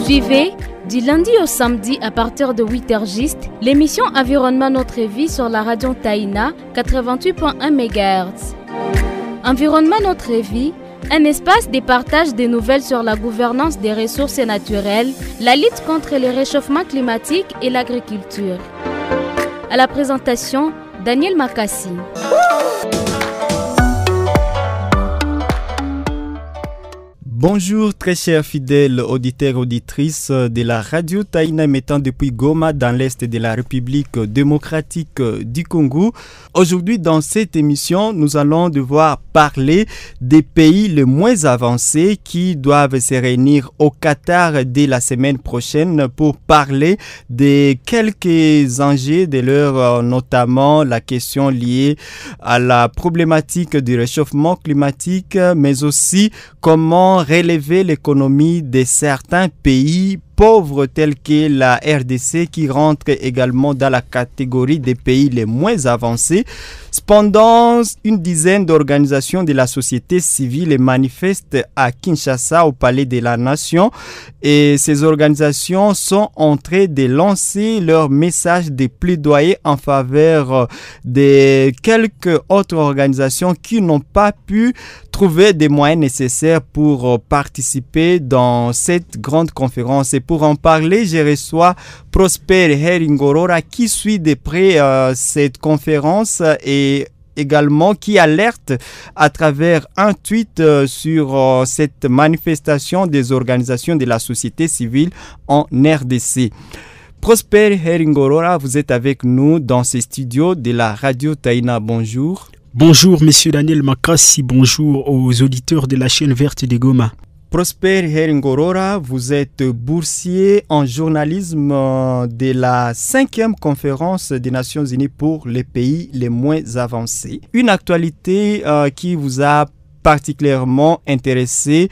Suivez, du lundi au samedi à partir de 8h juste, l'émission Environnement Notre Vie sur la radio Taïna 88.1 MHz. Environnement Notre Vie, un espace de partage des nouvelles sur la gouvernance des ressources naturelles, la lutte contre le réchauffement climatique et l'agriculture. À la présentation, Daniel Makassi. Bonjour très chers fidèles auditeurs et auditrices de la radio Taïna émettant depuis Goma dans l'est de la République démocratique du Congo. Aujourd'hui dans cette émission, nous allons devoir parler des pays les moins avancés qui doivent se réunir au Qatar dès la semaine prochaine pour parler de quelques enjeux de leur, notamment la question liée à la problématique du réchauffement climatique, mais aussi comment relever l'économie de certains pays pauvres tels que la RDC qui rentre également dans la catégorie des pays les moins avancés. Cependant, une dizaine d'organisations de la société civile manifestent à Kinshasa au Palais de la Nation et ces organisations sont en train de lancer leur message de plaidoyer en faveur de quelques autres organisations qui n'ont pas pu trouver des moyens nécessaires pour participer dans cette grande conférence. Et pour en parler, je reçois Prosper Heringorora qui suit de près cette conférence et également qui alerte à travers un tweet sur cette manifestation des organisations de la société civile en RDC. Prosper Heringorora, vous êtes avec nous dans ces studios de la radio Taïna. Bonjour. Bonjour, monsieur Daniel Makassi. Bonjour aux auditeurs de la chaîne verte de Goma. Prosper Heringorora, vous êtes boursier en journalisme de la 5e conférence des Nations Unies pour les pays les moins avancés. Une actualité qui vous a particulièrement intéressé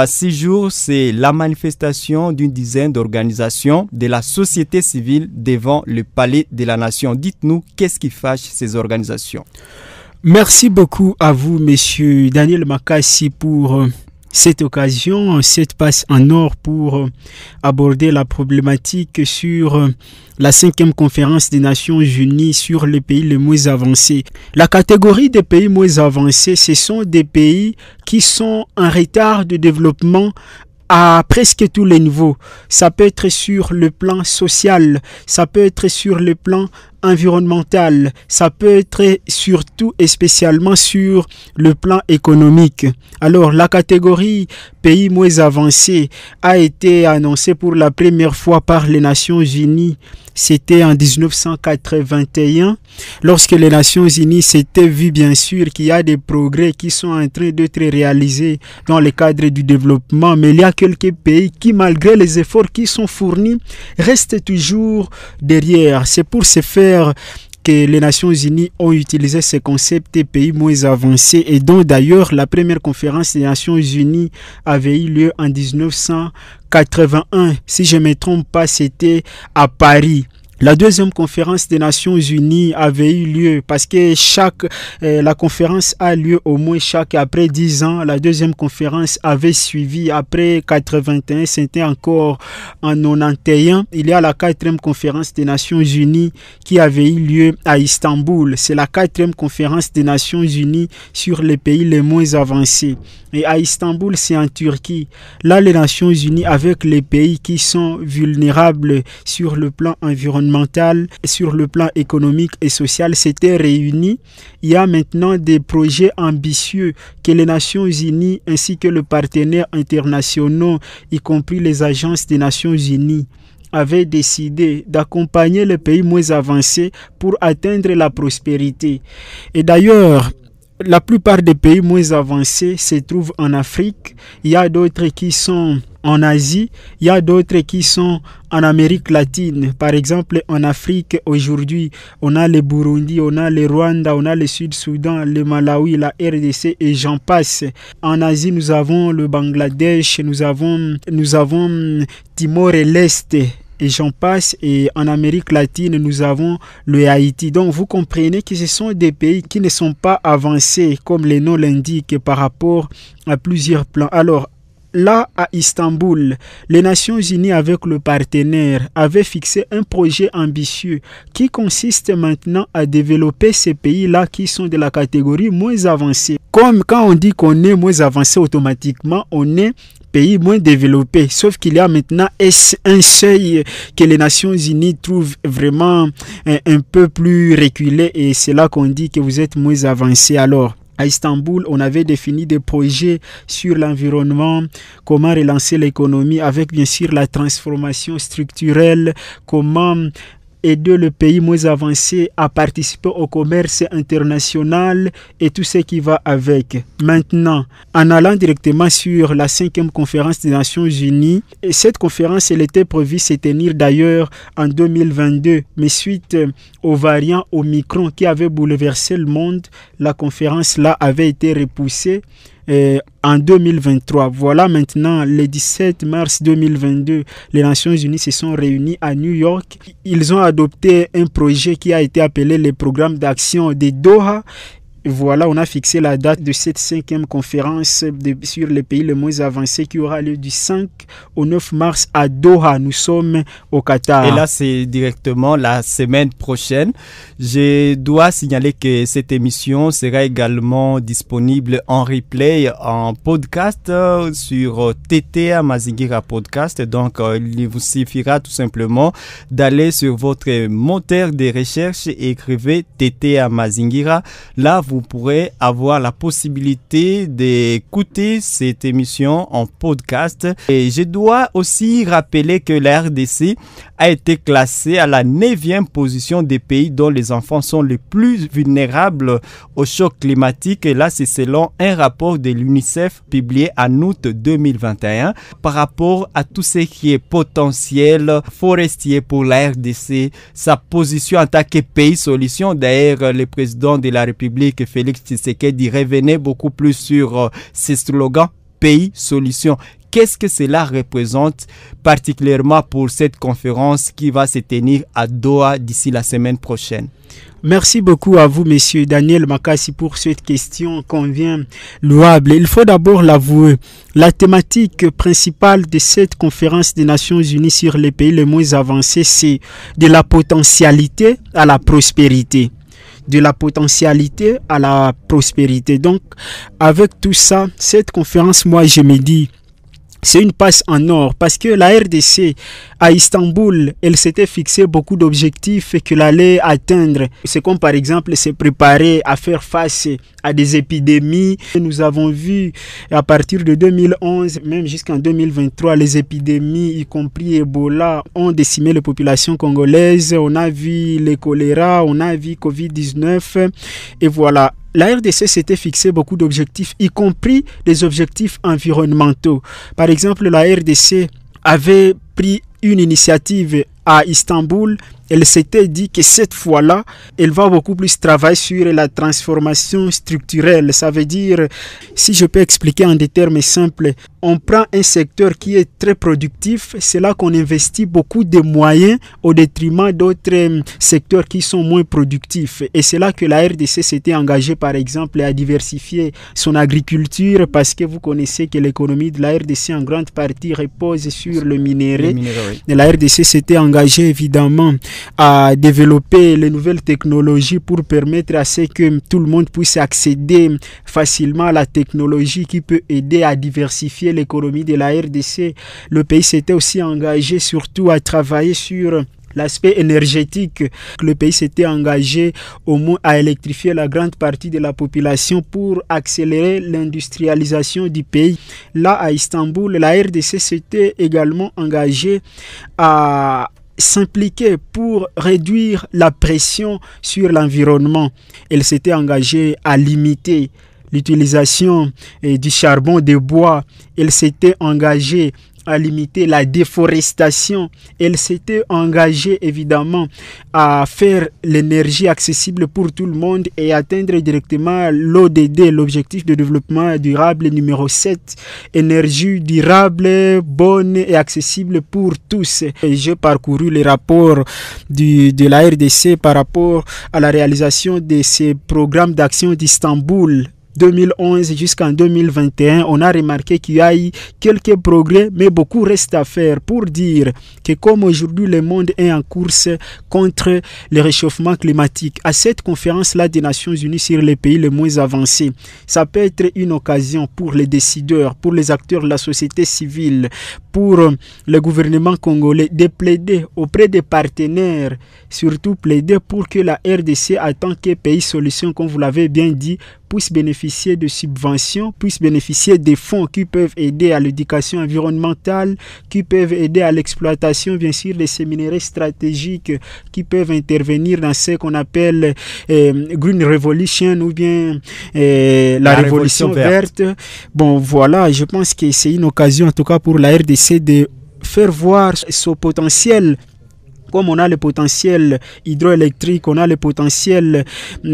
ces jours, c'est la manifestation d'une dizaine d'organisations de la société civile devant le Palais de la Nation. Dites-nous, qu'est-ce qui fâche ces organisations? Merci beaucoup à vous, monsieur Daniel Makassi, pour cette occasion, cette passe en or pour aborder la problématique sur la 5e conférence des Nations Unies sur les pays les moins avancés. La catégorie des pays moins avancés, ce sont des pays qui sont en retard de développement à presque tous les niveaux. Ça peut être sur le plan social, ça peut être sur le plan environnemental, ça peut être surtout et spécialement sur le plan économique. Alors, la catégorie pays moins avancés a été annoncée pour la première fois par les Nations Unies. C'était en 1981, lorsque les Nations Unies s'étaient vu bien sûr qu'il y a des progrès qui sont en train d'être réalisés dans le cadre du développement, mais il y a quelques pays qui, malgré les efforts qui sont fournis, restent toujours derrière. C'est pour ce faire que les Nations Unies ont utilisé ce concept des pays moins avancés et dont d'ailleurs la première conférence des Nations Unies avait eu lieu en 1981. Si je ne me trompe pas, c'était à Paris. La deuxième conférence des Nations Unies avait eu lieu parce que la conférence a lieu au moins après 10 ans. La deuxième conférence avait suivi après 81, c'était encore en 91. Il y a la 4e conférence des Nations Unies qui avait eu lieu à Istanbul. C'est la 4e conférence des Nations Unies sur les pays les moins avancés. Et à Istanbul, c'est en Turquie. Là, les Nations Unies, avec les pays qui sont vulnérables sur le plan environnemental, sur le plan économique et social, s'étaient réunis. Il y a maintenant des projets ambitieux que les Nations Unies ainsi que les partenaires internationaux, y compris les agences des Nations Unies, avaient décidé d'accompagner les pays moins avancés pour atteindre la prospérité. Et d'ailleurs, la plupart des pays moins avancés se trouvent en Afrique. Il y a d'autres qui sont en Asie. Il y a d'autres qui sont en Amérique latine. Par exemple, en Afrique, aujourd'hui, on a le Burundi, on a le Rwanda, on a le Sud-Soudan, le Malawi, la RDC et j'en passe. En Asie, nous avons le Bangladesh, nous avons Timor-Leste. Et j'en passe, et en Amérique latine, nous avons le Haïti. Donc, vous comprenez que ce sont des pays qui ne sont pas avancés, comme les noms l'indiquent, par rapport à plusieurs plans. Alors, là, à Istanbul, les Nations Unies avec le partenaire avaient fixé un projet ambitieux qui consiste maintenant à développer ces pays-là qui sont de la catégorie moins avancée. Comme quand on dit qu'on est moins avancé, automatiquement, on est pays moins développés, sauf qu'il y a maintenant un seuil que les Nations Unies trouvent vraiment un peu plus reculé et c'est là qu'on dit que vous êtes moins avancés. Alors, à Istanbul, on avait défini des projets sur l'environnement, comment relancer l'économie avec bien sûr la transformation structurelle, comment aider le pays moins avancé à participer au commerce international et tout ce qui va avec. Maintenant, en allant directement sur la 5e conférence des Nations Unies, et cette conférence, elle était prévue se tenir d'ailleurs en 2022, mais suite au variant Omicron qui avait bouleversé le monde, la conférence là avait été repoussée en 2023. Voilà maintenant, le 17 mars 2022, les Nations Unies se sont réunies à New York. Ils ont adopté un projet qui a été appelé le programme d'action de Doha. Voilà, on a fixé la date de cette 5e conférence sur les pays les moins avancés qui aura lieu du 5 au 9 mars à Doha. Nous sommes au Qatar. Et là, c'est directement la semaine prochaine. Je dois signaler que cette émission sera également disponible en replay, en podcast sur TTA Mazingira Podcast. Donc, il vous suffira tout simplement d'aller sur votre moteur de recherche et écrivez TTA Mazingira. Là, vous pourrez avoir la possibilité d'écouter cette émission en podcast. Et je dois aussi rappeler que la RDC a été classée à la 9e position des pays dont les enfants sont les plus vulnérables au choc climatique. Et là, c'est selon un rapport de l'UNICEF publié en août 2021 par rapport à tout ce qui est potentiel forestier pour la RDC, sa position en tant que pays solution. D'ailleurs, le président de la République, Félix Tshisekedi, revenait beaucoup plus sur ces slogans pays solution. Qu'est-ce que cela représente particulièrement pour cette conférence qui va se tenir à Doha d'ici la semaine prochaine? Merci beaucoup à vous, monsieur Daniel Makassi, pour cette question qu'on vient louable. Il faut d'abord l'avouer, la thématique principale de cette conférence des Nations Unies sur les pays les moins avancés, c'est de la potentialité à la prospérité. De la potentialité à la prospérité. Donc, avec tout ça, cette conférence, moi, je me dis, c'est une passe en or parce que la RDC à Istanbul, elle s'était fixé beaucoup d'objectifs qu'elle allait atteindre. C'est comme par exemple se préparer à faire face à des épidémies. Nous avons vu à partir de 2011, même jusqu'en 2023, les épidémies, y compris Ebola, ont décimé les populations congolaises. On a vu le choléra, on a vu Covid-19 et voilà. La RDC s'était fixé beaucoup d'objectifs, y compris des objectifs environnementaux. Par exemple, la RDC avait pris une initiative à Istanbul. Elle s'était dit que cette fois-là, elle va beaucoup plus travailler sur la transformation structurelle. Ça veut dire, si je peux expliquer en des termes simples, on prend un secteur qui est très productif, c'est là qu'on investit beaucoup de moyens au détriment d'autres secteurs qui sont moins productifs. Et c'est là que la RDC s'était engagée, par exemple, à diversifier son agriculture parce que vous connaissez que l'économie de la RDC en grande partie repose sur le minerai. Oui. Et la RDC s'était engagée évidemment à développer les nouvelles technologies pour permettre à ce que tout le monde puisse accéder facilement à la technologie qui peut aider à diversifier l'économie de la RDC. Le pays s'était aussi engagé surtout à travailler sur l'aspect énergétique. Le pays s'était engagé au moins à électrifier la grande partie de la population pour accélérer l'industrialisation du pays. Là, à Istanbul, la RDC s'était également engagée à s'impliquer pour réduire la pression sur l'environnement. Elle s'était engagée à limiter l'utilisation du charbon de bois. Elle s'était engagée à limiter la déforestation. Elle s'était engagée évidemment à faire l'énergie accessible pour tout le monde et atteindre directement l'ODD, l'objectif de développement durable numéro 7, énergie durable, bonne et accessible pour tous. Et j'ai parcouru les rapports de la RDC par rapport à la réalisation de ces programmes d'action d'Istanbul 2011 jusqu'en 2021, on a remarqué qu'il y a eu quelques progrès, mais beaucoup reste à faire pour dire que comme aujourd'hui le monde est en course contre le réchauffement climatique, à cette conférence-là des Nations Unies sur les pays les moins avancés, ça peut être une occasion pour les décideurs, pour les acteurs de la société civile, pour le gouvernement congolais de plaider auprès des partenaires, surtout plaider pour que la RDC, en tant que pays solution, comme vous l'avez bien dit, puisse bénéficier de subventions, puisse bénéficier des fonds qui peuvent aider à l'éducation environnementale, qui peuvent aider à l'exploitation, bien sûr, de ces minerais stratégiques qui peuvent intervenir dans ce qu'on appelle Green Revolution ou bien la révolution verte. Bon, voilà, je pense que c'est une occasion, en tout cas pour la RDC, de faire voir son potentiel. Comme on a le potentiel hydroélectrique, on a le potentiel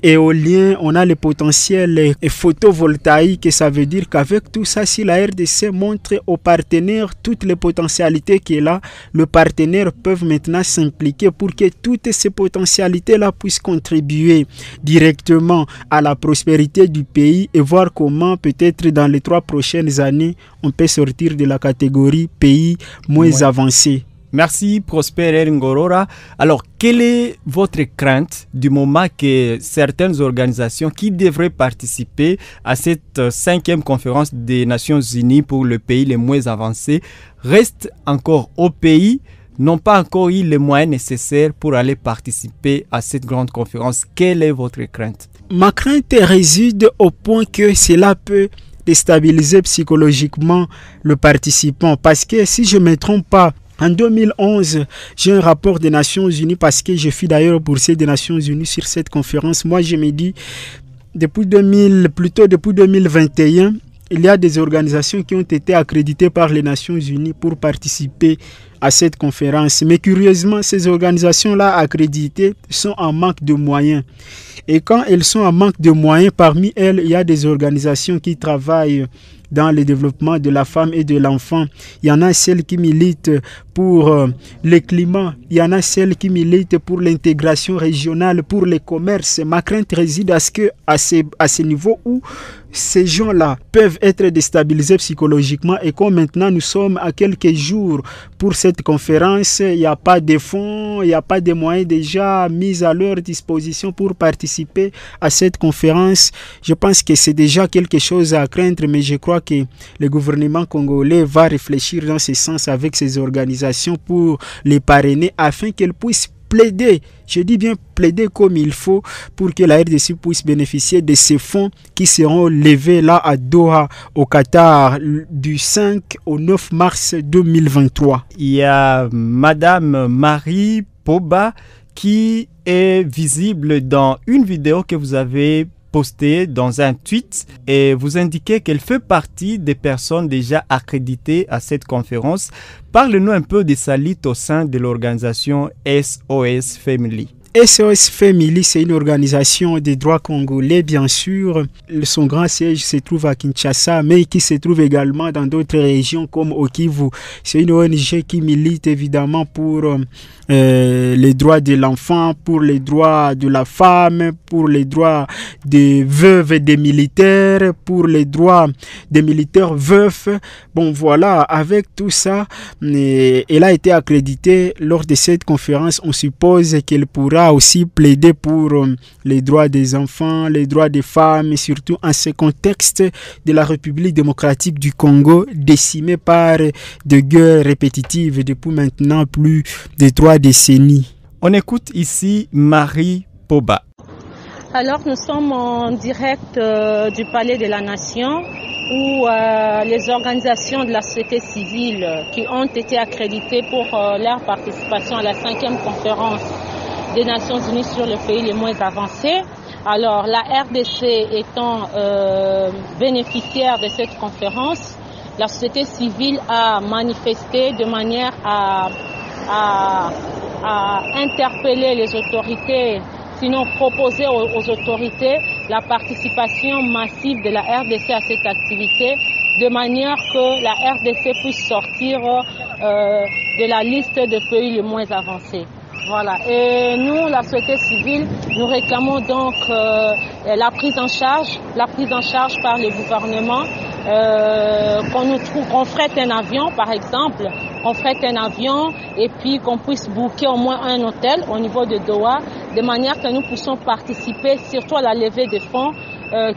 éolien, on a le potentiel photovoltaïque, et ça veut dire qu'avec tout ça, si la RDC montre aux partenaires toutes les potentialités qu'il est là, les partenaires peuvent maintenant s'impliquer pour que toutes ces potentialités-là puissent contribuer directement à la prospérité du pays et voir comment peut-être dans les 3 prochaines années, on peut sortir de la catégorie pays moins avancés. Merci Prosper Ngorora. Alors, quelle est votre crainte du moment que certaines organisations qui devraient participer à cette 5e conférence des Nations Unies pour le pays les moins avancés restent encore au pays, n'ont pas encore eu les moyens nécessaires pour aller participer à cette grande conférence? Quelle est votre crainte? Ma crainte réside au point que cela peut déstabiliser psychologiquement le participant. Parce que si je ne me trompe pas, en 2011, j'ai un rapport des Nations Unies parce que je suis d'ailleurs boursier des Nations Unies sur cette conférence. Moi, je me dis, depuis 2021, il y a des organisations qui ont été accréditées par les Nations Unies pour participer à cette conférence. Mais curieusement, ces organisations-là accréditées sont en manque de moyens. Et quand elles sont en manque de moyens, parmi elles, il y a des organisations qui travaillent dans le développement de la femme et de l'enfant. Il y en a celles qui militent pour le climat. Il y en a celles qui militent pour l'intégration régionale, pour le commerce. Ma crainte réside à ce niveau où ces gens-là peuvent être déstabilisés psychologiquement. Et comme maintenant nous sommes à quelques jours pour cette conférence, il n'y a pas de fonds, il n'y a pas de moyens déjà mis à leur disposition pour participer à cette conférence. Je pense que c'est déjà quelque chose à craindre, mais je crois que le gouvernement congolais va réfléchir dans ce sens avec ces organisations pour les parrainer afin qu'elles puissent plaider, je dis bien plaider comme il faut pour que la RDC puisse bénéficier de ces fonds qui seront levés là à Doha au Qatar du 5 au 9 mars 2023. Il y a Madame Marie Poba qui est visible dans une vidéo que vous avez postée dans un tweet et vous indiquez qu'elle fait partie des personnes déjà accréditées à cette conférence. Parle-nous un peu de sa lutte au sein de l'organisation SOS Family. SOS Family, c'est une organisation des droits congolais, bien sûr. Son grand siège se trouve à Kinshasa, mais qui se trouve également dans d'autres régions comme au Kivu. C'est une ONG qui milite évidemment pour les droits de l'enfant, pour les droits de la femme, pour les droits des veuves et des militaires, pour les droits des militaires veufs. Bon, voilà, avec tout ça, elle a été accréditée lors de cette conférence. On suppose qu'elle pourra aussi plaider pour les droits des enfants, les droits des femmes, et surtout en ce contexte de la République démocratique du Congo, décimée par des guerres répétitives depuis maintenant plus de 3 décennies. On écoute ici Marie Poba. Alors nous sommes en direct du Palais de la Nation où les organisations de la société civile qui ont été accréditées pour leur participation à la 5e conférence des Nations Unies sur les pays les moins avancés. Alors la RDC étant bénéficiaire de cette conférence, la société civile a manifesté de manière à interpeller les autorités, sinon proposer aux autorités la participation massive de la RDC à cette activité, de manière que la RDC puisse sortir de la liste des pays les moins avancés. Voilà. Et nous, la société civile, nous réclamons donc la prise en charge par le gouvernement, qu'on frette un avion, par exemple, qu'on frette un avion et puis qu'on puisse booker au moins un hôtel au niveau de Doha, de manière que nous puissions participer surtout à la levée de fonds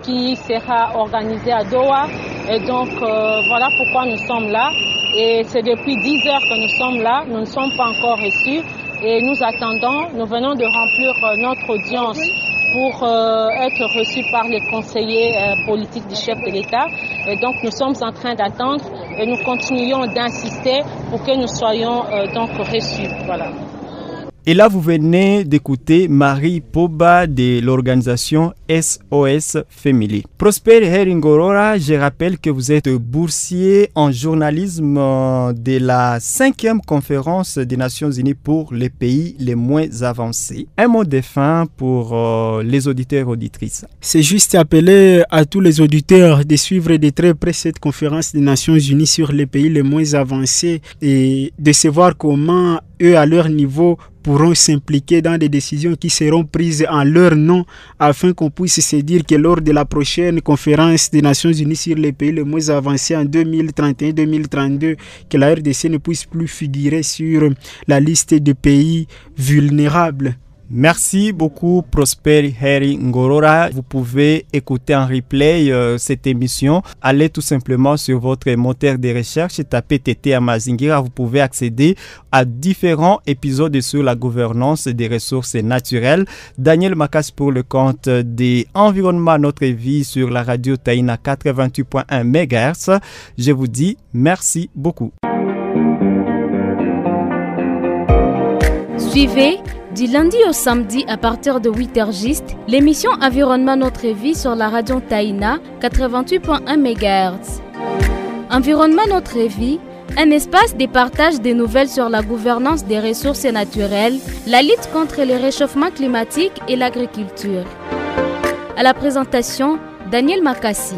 qui sera organisée à Doha. Et donc, voilà pourquoi nous sommes là. Et c'est depuis 10 heures que nous sommes là, nous ne sommes pas encore reçus. Et nous attendons, nous venons de remplir notre audience pour être reçus par les conseillers politiques du chef de l'État. Et donc nous sommes en train d'attendre et nous continuons d'insister pour que nous soyons donc reçus. Voilà. Et là, vous venez d'écouter Marie Poba de l'organisation SOS Family. Prosper Heringorora, je rappelle que vous êtes boursier en journalisme de la 5e conférence des Nations Unies pour les pays les moins avancés. Un mot de fin pour les auditeurs et auditrices. C'est juste appeler à tous les auditeurs de suivre de très près cette conférence des Nations Unies sur les pays les moins avancés et de savoir comment eux, à leur niveau, pourront s'impliquer dans des décisions qui seront prises en leur nom afin qu'on puisse se dire que lors de la prochaine conférence des Nations Unies sur les pays les moins avancés en 2031-2032, que la RDC ne puisse plus figurer sur la liste des pays vulnérables. Merci beaucoup Prosper Heringorora. Vous pouvez écouter en replay cette émission. Allez tout simplement sur votre moteur de recherche et tapez TT Amazingira. Vous pouvez accéder à différents épisodes sur la gouvernance des ressources naturelles. Daniel Makas pour le compte de Environnement Notre Vie sur la radio Taïna 88.1 MHz. Je vous dis merci beaucoup. Suivez du lundi au samedi à partir de 8h juste, l'émission Environnement Notre Vie sur la radio Taïna 88.1 MHz. Environnement Notre Vie, un espace de partage des nouvelles sur la gouvernance des ressources naturelles, la lutte contre le réchauffement climatique et l'agriculture. À la présentation, Daniel Makassi.